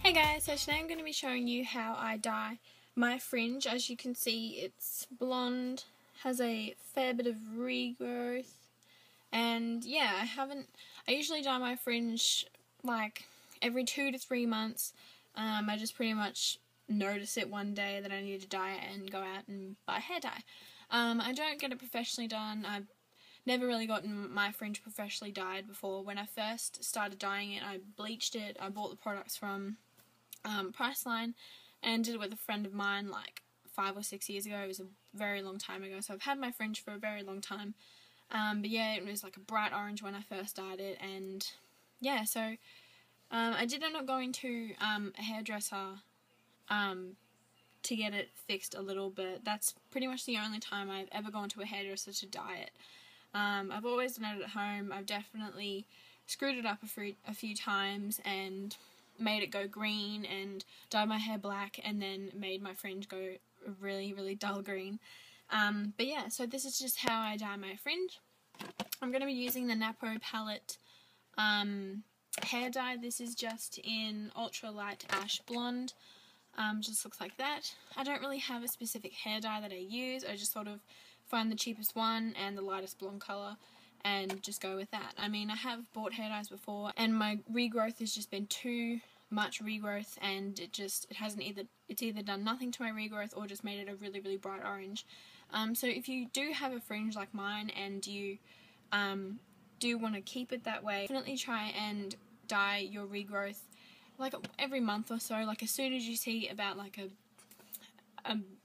Hey guys, so today I'm going to be showing you how I dye my fringe. As you can see, it's blonde, has a fair bit of regrowth, and yeah, I usually dye my fringe like every 2 to 3 months. I just pretty much notice it one day that I need to dye it and go out and buy hair dye. I don't get it professionally done. I've never really gotten my fringe professionally dyed before. When I first started dyeing it, I bleached it. I bought the products from Priceline and did it with a friend of mine like 5 or 6 years ago. It was a very long time ago, so I've had my fringe for a very long time. But yeah, it was like a bright orange when I first dyed it, and yeah, so I did end up going to a hairdresser to get it fixed a little bit. That's pretty much the only time I've ever gone to a hairdresser to dye it. I've always done it at home. I've definitely screwed it up a few times and made it go green and dyed my hair black and then made my fringe go really, really dull green. But yeah, so this is just how I dye my fringe. I'm going to be using the Napo palette hair dye. This is just in ultra light ash blonde. Just looks like that. I don't really have a specific hair dye that I use. I just sort of find the cheapest one and the lightest blonde colour and just go with that. I mean, I have bought hair dyes before and my regrowth has just been too much regrowth, and it's either done nothing to my regrowth or just made it a really, really bright orange. So if you do have a fringe like mine and you do want to keep it that way, definitely try and dye your regrowth like every month or so. Like as soon as you see about like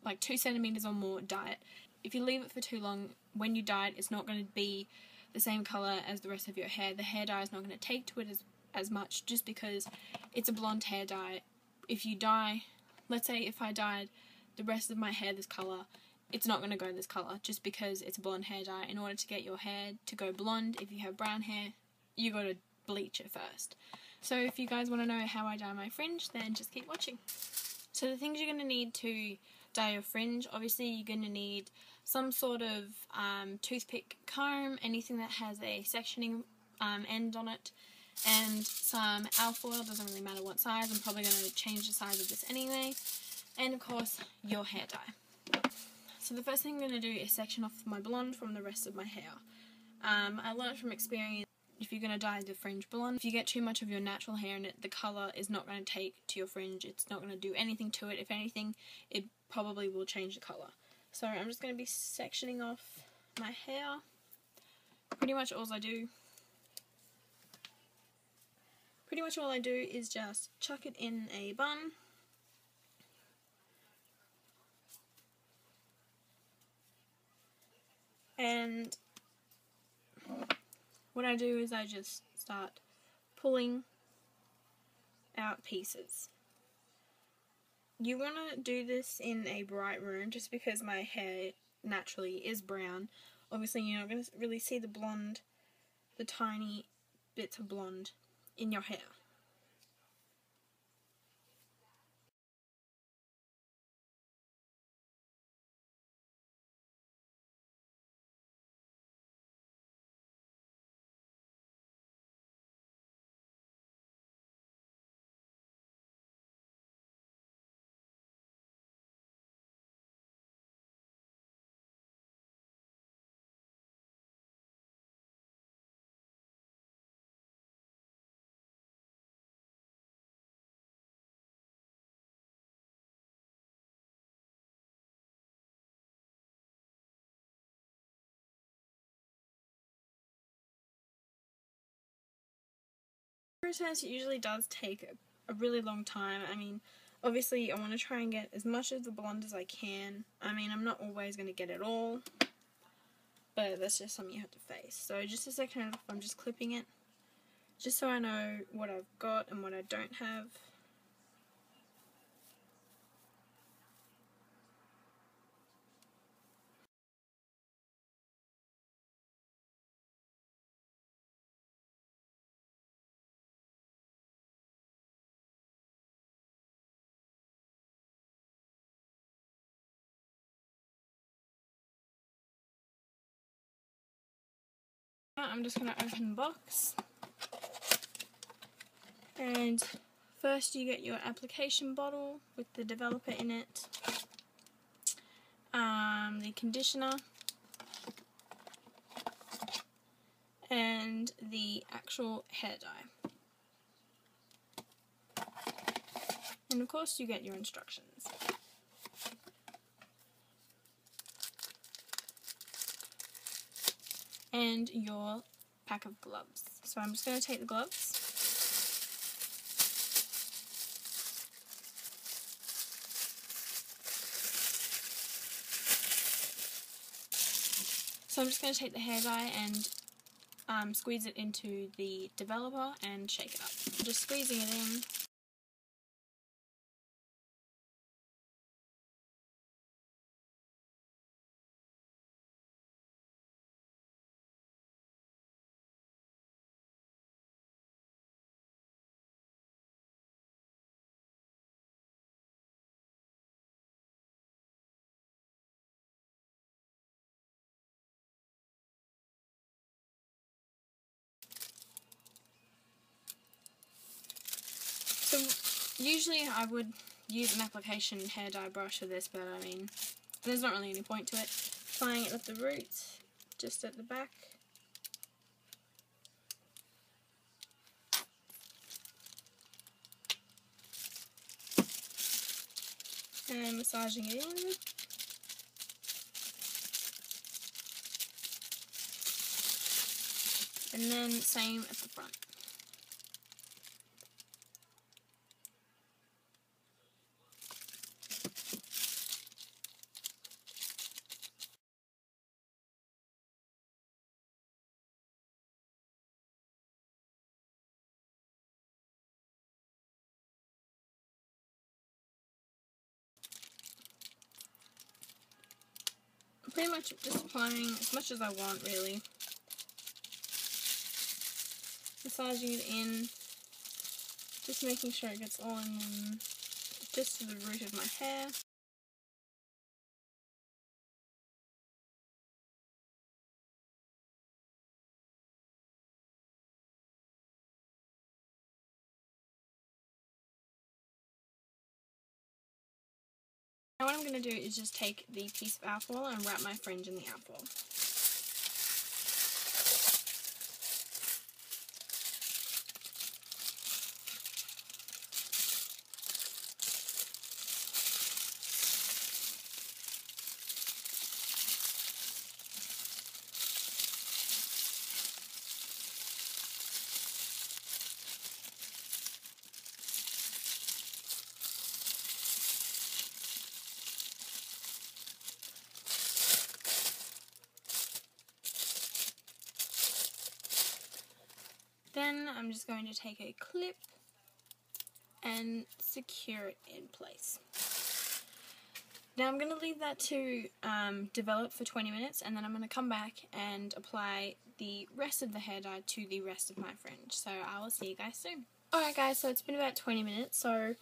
like 2 centimeters or more, dye it. If you leave it for too long, when you dye it, it's not going to be the same colour as the rest of your hair. The hair dye is not going to take to it as much, just because it's a blonde hair dye. If you dye, let's say if I dyed the rest of my hair this colour, it's not going to go this colour just because it's a blonde hair dye. In order to get your hair to go blonde, if you have brown hair, you got to bleach it first. So if you guys want to know how I dye my fringe, then just keep watching. So the things you're going to need to dye your fringe, obviously you're going to need some sort of toothpick comb, anything that has a sectioning end on it, and some alfoil. Doesn't really matter what size. I'm probably going to change the size of this anyway, and of course your hair dye. So the first thing I'm going to do is section off my blonde from the rest of my hair. I learned from experience, if you're going to dye the fringe blonde, if you get too much of your natural hair in it, the colour is not going to take to your fringe. It's not going to do anything to it. If anything, it probably will change the colour. So I'm just going to be sectioning off my hair. Pretty much all I do is just chuck it in a bun. And what I do is I just start pulling out pieces. You want to do this in a bright room just because my hair naturally is brown. Obviously you're not going to really see the blonde, the tiny bits of blonde in your hair. The process usually does take a really long time. I mean, obviously I want to try and get as much of the blonde as I can. I mean, I'm not always going to get it all, but that's just something you have to face. So just a second, I'm just clipping it, just so I know what I've got and what I don't have. I'm just going to open the box and First you get your application bottle with the developer in it, the conditioner, and the actual hair dye. And of course you get your instructions. And your pack of gloves. So I'm just going to take the gloves. So I'm just going to take the hair dye and squeeze it into the developer and shake it up. Just squeezing it in. So usually I would use an application hair dye brush for this, but I mean, there's not really any point to it. Applying it at the roots, just at the back. And massaging it in. And then same at the front. Pretty much just applying as much as I want, really. Massaging it in, just making sure it gets all in, just to the root of my hair. Now what I'm going to do is just take the piece of alcohol and wrap my fringe in the alcohol. Then I'm just going to take a clip and secure it in place. Now I'm going to leave that to develop for 20 minutes, and then I'm going to come back and apply the rest of the hair dye to the rest of my fringe. So I will see you guys soon. Alright guys, so it's been about 20 minutes, so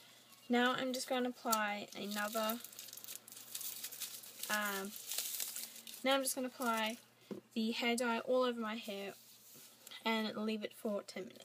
now I'm just going to apply another, the hair dye all over my hair and leave it for 10 minutes.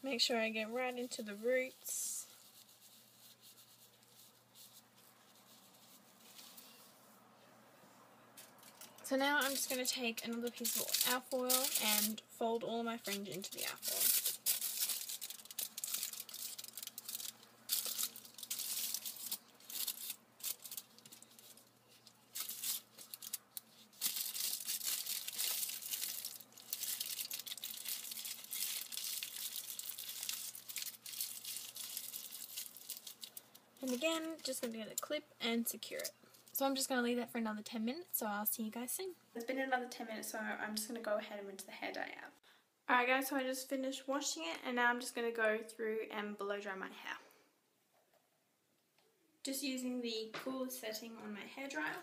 Make sure I get right into the roots. So now I'm just going to take another piece of alfoil and fold all of my fringe into the alfoil. And again, just going to get a clip and secure it. So I'm just going to leave that for another 10 minutes, so I'll see you guys soon. It's been another 10 minutes, so I'm just going to go ahead and rinse the hair dye out. Alright guys, so I just finished washing it, and now I'm just going to go through and blow dry my hair. Just using the coolest setting on my hairdryer.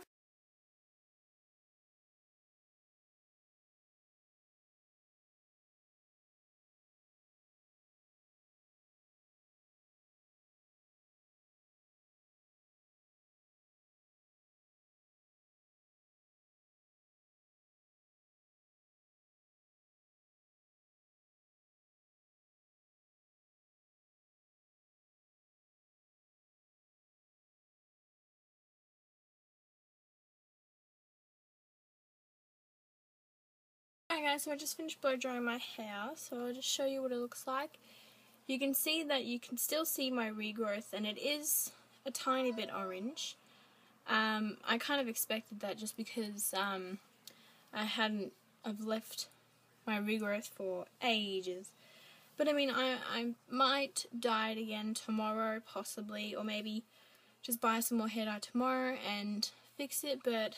Alright guys, so I just finished blow drying my hair, so I'll just show you what it looks like. You can see that you can still see my regrowth, and it is a tiny bit orange. I kind of expected that just because I've left my regrowth for ages. But I mean, I might dye it again tomorrow, possibly, or maybe just buy some more hair dye tomorrow and fix it, but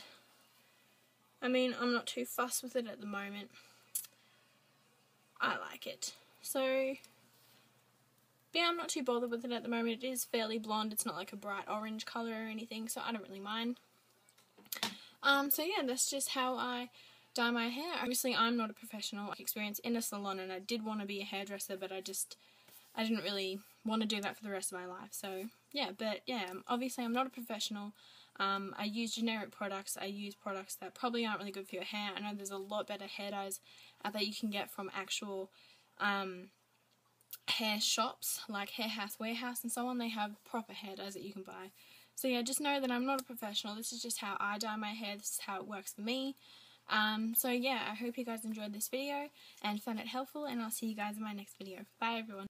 I mean, I'm not too fussed with it at the moment. I like it. So, yeah, I'm not too bothered with it at the moment. It is fairly blonde. It's not like a bright orange colour or anything, so I don't really mind. So yeah, that's just how I dye my hair. Obviously, I'm not a professional experience in a salon, and I did want to be a hairdresser, but I didn't really want to do that for the rest of my life. So yeah, but yeah, obviously I'm not a professional. I use generic products. I use products that probably aren't really good for your hair. I know there's a lot better hair dyes that you can get from actual hair shops like Hair House, Warehouse and so on. They have proper hair dyes that you can buy. So yeah, just know that I'm not a professional. This is just how I dye my hair. This is how it works for me. So yeah, I hope you guys enjoyed this video and found it helpful, and I'll see you guys in my next video. Bye everyone.